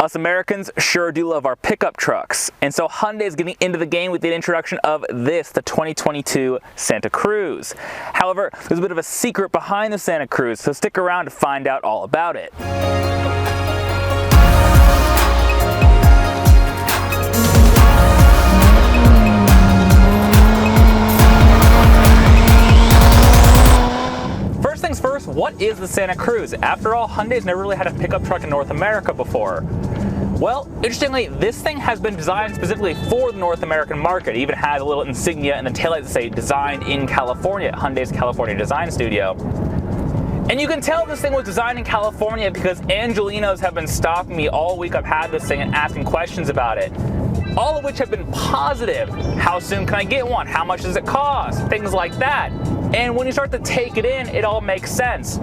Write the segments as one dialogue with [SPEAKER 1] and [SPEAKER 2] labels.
[SPEAKER 1] Us Americans sure do love our pickup trucks, and so Hyundai is getting into the game with the introduction of this, the 2022 Santa Cruz. However, there's a bit of a secret behind the Santa Cruz, so stick around to find out all about it. First things first, what is the Santa Cruz? After all, Hyundai's never really had a pickup truck in North America before. Well, interestingly, this thing has been designed specifically for the North American market. It even has a little insignia in the taillights that say designed in California at Hyundai's California Design Studio. And you can tell this thing was designed in California because Angelinos have been stalking me all week. I've had this thing and asking questions about it, all of which have been positive. How soon can I get one? How much does it cost? Things like that. And when you start to take it in, it all makes sense.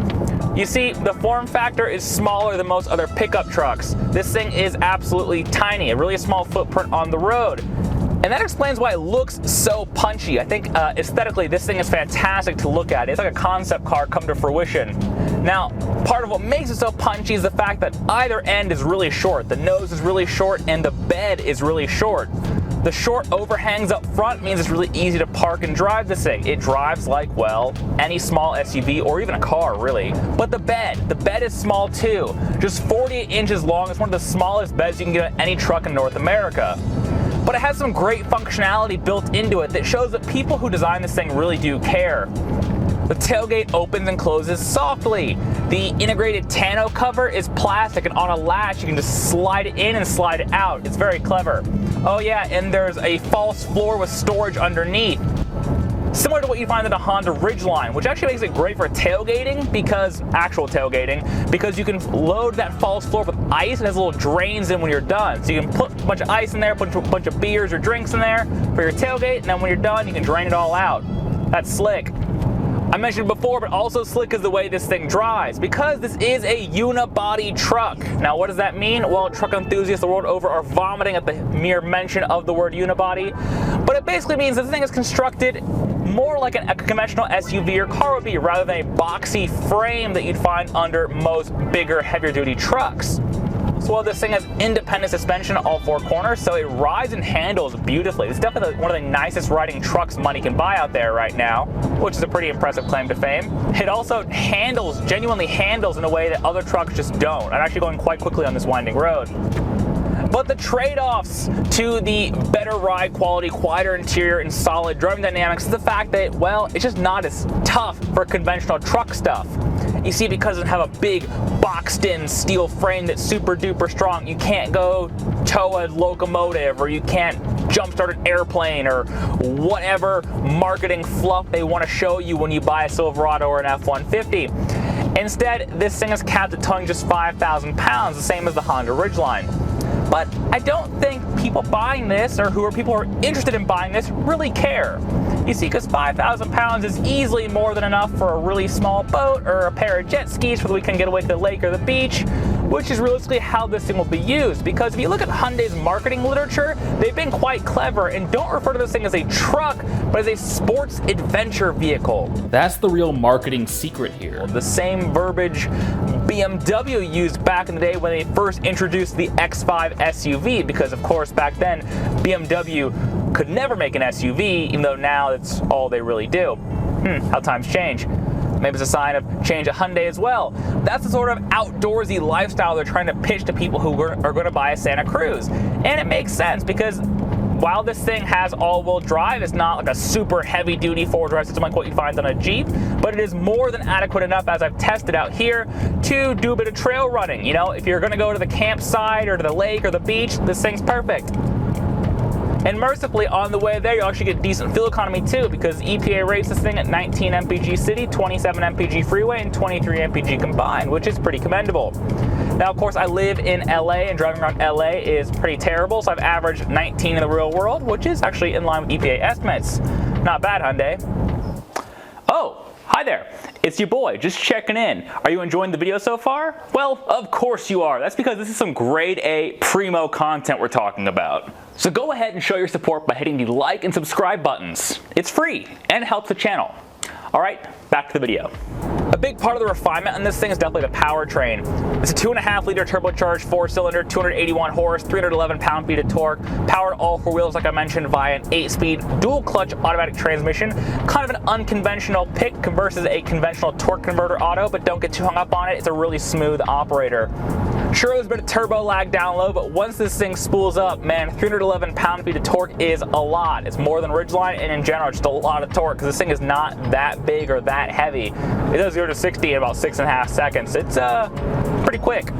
[SPEAKER 1] You see, the form factor is smaller than most other pickup trucks. This thing is absolutely tiny, a really small footprint on the road. And that explains why it looks so punchy. I think aesthetically, this thing is fantastic to look at. It's like a concept car come to fruition. Now, part of what makes it so punchy is the fact that either end is really short. The nose is really short and the bed is really short. The short overhangs up front means it's really easy to park and drive this thing. It drives like, well, any small SUV or even a car, really. But the bed is small too. Just 48 inches long. It's one of the smallest beds you can get on any truck in North America. But it has some great functionality built into it that shows that people who design this thing really do care. The tailgate opens and closes softly. The integrated tonneau cover is plastic, and on a latch you can just slide it in and slide it out. It's very clever. Oh yeah, and there's a false floor with storage underneath, similar to what you find in a Honda Ridgeline, which actually makes it great for tailgating, because you can load that false floor with ice and it has little drains in when you're done. So you can put a bunch of ice in there, put a bunch of beers or drinks in there for your tailgate, and then when you're done, you can drain it all out. That's slick. I mentioned before, but also slick is the way this thing drives, because this is a unibody truck. Now, what does that mean? Well, truck enthusiasts the world over are vomiting at the mere mention of the word unibody, but it basically means this thing is constructed more like a conventional SUV or car would be, rather than a boxy frame that you'd find under most bigger, heavier duty trucks. So while this thing has independent suspension on all four corners, so it rides and handles beautifully. It's definitely one of the nicest riding trucks money can buy out there right now, which is a pretty impressive claim to fame. It also genuinely handles in a way that other trucks just don't. I'm actually going quite quickly on this winding road. But the trade-offs to the better ride quality, quieter interior, and solid driving dynamics is the fact that, well, it's just not as tough for conventional truck stuff. You see, because it doesn't have a big boxed-in steel frame that's super duper strong, you can't go tow a locomotive, or you can't jumpstart an airplane, or whatever marketing fluff they want to show you when you buy a Silverado or an F-150. Instead, this thing is capped at towing just 5,000 pounds, the same as the Honda Ridgeline. But I don't think people buying this, or people who are interested in buying this, really care. You see, because 5,000 pounds is easily more than enough for a really small boat or a pair of jet skis so that we can get away to the lake or the beach, which is realistically how this thing will be used. Because if you look at Hyundai's marketing literature, they've been quite clever and don't refer to this thing as a truck, but as a sports adventure vehicle.
[SPEAKER 2] That's the real marketing secret here.
[SPEAKER 1] The same verbiage BMW used back in the day when they first introduced the X5 SUV, because of course back then BMW could never make an SUV, even though now that's all they really do. How times change. Maybe it's a sign of change at Hyundai as well. That's the sort of outdoorsy lifestyle they're trying to pitch to people who are going to buy a Santa Cruz. And it makes sense, because while this thing has all-wheel drive, it's not like a super heavy-duty four-wheel drive system like what you'd find on a Jeep, but it is more than adequate enough, as I've tested out here, to do a bit of trail running. You know, if you're going to go to the campsite or to the lake or the beach, this thing's perfect. And mercifully, on the way there, you'll actually get decent fuel economy too, because EPA rates this thing at 19 mpg city, 27 mpg freeway, and 23 mpg combined, which is pretty commendable. Now, of course, I live in LA, and driving around LA is pretty terrible, so I've averaged 19 in the real world, which is actually in line with EPA estimates. Not bad, Hyundai. Oh, hi there. It's your boy, just checking in. Are you enjoying the video so far? Well, of course you are. That's because this is some grade A primo content we're talking about. So go ahead and show your support by hitting the like and subscribe buttons. It's free and helps the channel. All right, back to the video. big part of the refinement on this thing is definitely the powertrain. It's a 2.5-liter turbocharged 4-cylinder, 281 horse, 311 pound-feet of torque, powered all 4 wheels like I mentioned via an 8-speed dual-clutch automatic transmission. Kind of an unconventional pick versus a conventional torque converter auto, but don't get too hung up on it. It's a really smooth operator. Sure, there's a bit of turbo lag down low, but once this thing spools up, man, 311 pound-feet of torque is a lot. It's more than Ridgeline, and in general, just a lot of torque, because this thing is not that big or that heavy. It does 0 to 60 in about 6.5 seconds. It's pretty quick.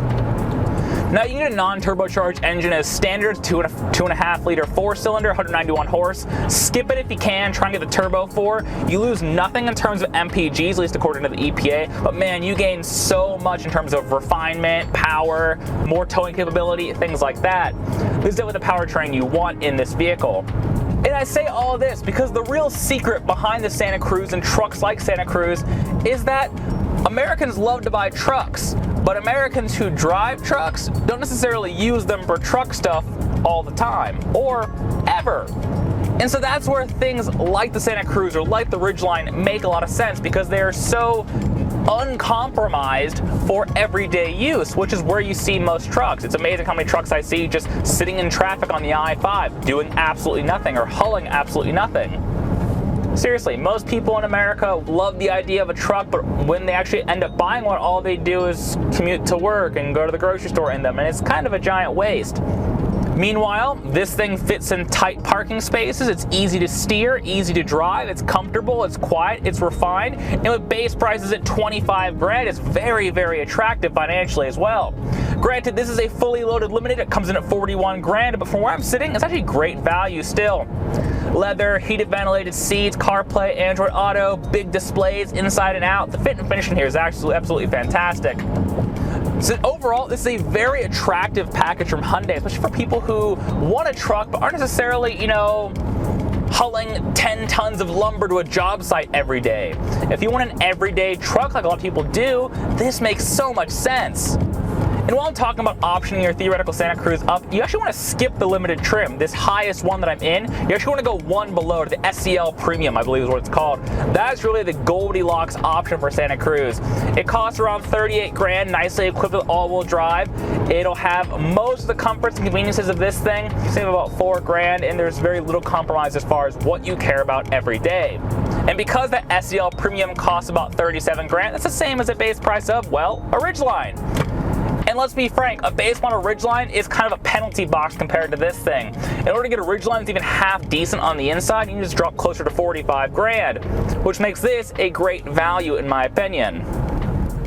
[SPEAKER 1] Now, you get a non-turbocharged engine as standard, 2.5-liter 4-cylinder, 191 horse. Skip it if you can, try and get the turbo 4. You lose nothing in terms of MPGs, at least according to the EPA, but man, you gain so much in terms of refinement, power, more towing capability, things like that. This is definitely the powertrain you want in this vehicle. And I say all of this because the real secret behind the Santa Cruz and trucks like Santa Cruz is that Americans love to buy trucks, but Americans who drive trucks don't necessarily use them for truck stuff all the time, or ever. And so that's where things like the Santa Cruz or like the Ridgeline make a lot of sense, because they are so uncompromised for everyday use, which is where you see most trucks. It's amazing how many trucks I see just sitting in traffic on the I-5 doing absolutely nothing or hauling absolutely nothing. Seriously, most people in America love the idea of a truck, but when they actually end up buying one, all they do is commute to work and go to the grocery store in them, and it's kind of a giant waste. Meanwhile, this thing fits in tight parking spaces, it's easy to steer, easy to drive, it's comfortable, it's quiet, it's refined, and with base prices at 25 grand, it's very, very attractive financially as well. Granted, this is a fully loaded limited, it comes in at 41 grand, but from where I'm sitting, it's actually great value still. Leather, heated ventilated seats, CarPlay, Android Auto, big displays inside and out. The fit and finish in here is actually absolutely fantastic. So overall, this is a very attractive package from Hyundai, especially for people who want a truck but aren't necessarily, hauling 10 tons of lumber to a job site every day. If you want an everyday truck like a lot of people do, this makes so much sense. And while I'm talking about optioning your theoretical Santa Cruz up, you actually want to skip the limited trim, this highest one that I'm in. You actually want to go one below to the SEL Premium, I believe is what it's called. That's really the Goldilocks option for Santa Cruz. It costs around 38 grand, nicely equipped with all-wheel drive. It'll have most of the comforts and conveniences of this thing. You save about 4 grand, and there's very little compromise as far as what you care about every day. And because the SEL Premium costs about 37 grand, that's the same as the base price of, well, a Ridgeline. And let's be frank, a base model Ridgeline is kind of a penalty box compared to this thing. In order to get a Ridgeline that's even half decent on the inside, you can just drop closer to 45 grand, which makes this a great value in my opinion.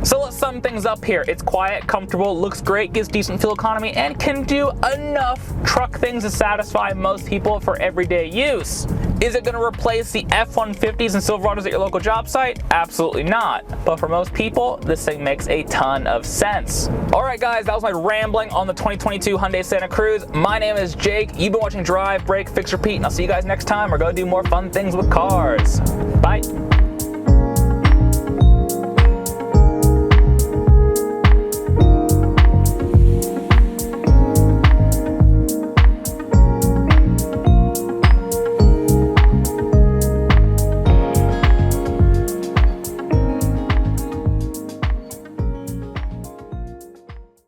[SPEAKER 1] So let's sum things up here. It's quiet, comfortable, looks great, gives decent fuel economy, and can do enough truck things to satisfy most people for everyday use. Is it going to replace the F-150s and Silverados at your local job site? Absolutely not. But for most people, this thing makes a ton of sense. Alright guys, that was my rambling on the 2022 Hyundai Santa Cruz. My name is Jake. You've been watching Drive, Break, Fix, Repeat, and I'll see you guys next time. We're going to do more fun things with cars. Bye.